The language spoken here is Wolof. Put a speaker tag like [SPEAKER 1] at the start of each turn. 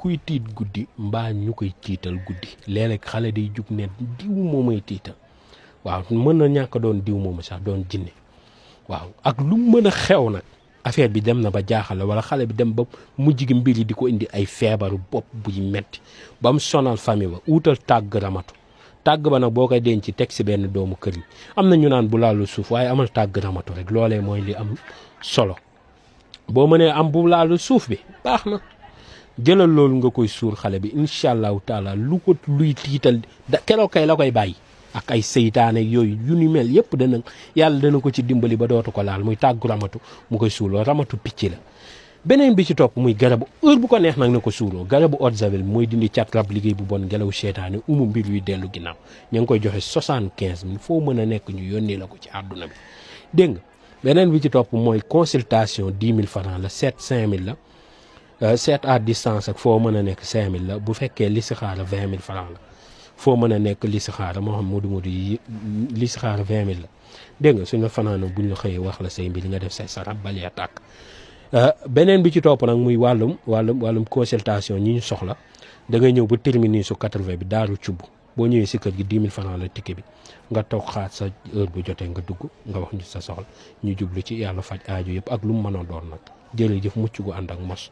[SPEAKER 1] kuy tiit guddi mbaa ñu koy tiital guddi léeg-léeg xale day jug ne diw moo may tiital waaw mën na ñàkk doon diw moomu sax doon jinne waaw ak lu mën a xew nag affaire bi dem na ba jaaxal wala xale bi dem ba mujj gi mbir yi di ko indi ay feebaru bopp buy metti ba mu sonal famille ba uutal tàgg ramatu tàgg ba nag boo koy denc teg si benn doomu kër yi am na ñu naan bu laalu suuf waaye amal tàgg ramatu rek loolee mooy li am solo boo mënee am bu laalu suuf bi baax na jëlal loolu nga koy suur xale bi incha allahu taala lu ko luy tiital keroog kay la koy bàyyi ak ay seytaane yooyu yu ni mel yëpp yàlla dana ko ci dimbali ba dootu ko laal muy tàggu ramatu mu koy suuloo ramatu picc la. beneen bi ci topp muy garabu heure bu ko neex nag na ko suuroo garabu eau de javel mooy dindi cat rab liggéey bu bon ngelaw seytaane mbir yuy dellu ginnaaw ña ngi koy joxe 75 000 foo mën a nekk ñu yónnee la ko ci àdduna bi dégg nga beneen bi ci topp mooy consultation 10 000 francs la 5 000 la 7 à distance ak foo mën a nekk 5 000 la bu fekkee listixaara 20 000 francs la foo mën a nekk listixaara moo xam mudu yi listixaara 20 000 la dégg nga suñu la fanaanoo buñ la xëyee wax la say mbir nga def say sarab balee tàkk beneen bi ci topp nag muy wàllum consultation ñi ñu soxla da ngay ñëw ba terminer su 80 bi daaru cubb boo ñëwee si kër gi 10 000 francs la ticket bi nga toog xaar sa heure bu jotee nga dugg nga wax ñu sa soxla ñu jublu ci yàlla faj aajo yëpp ak lu mu mën a doon nag jërëjëf mucc gu ànd ak mos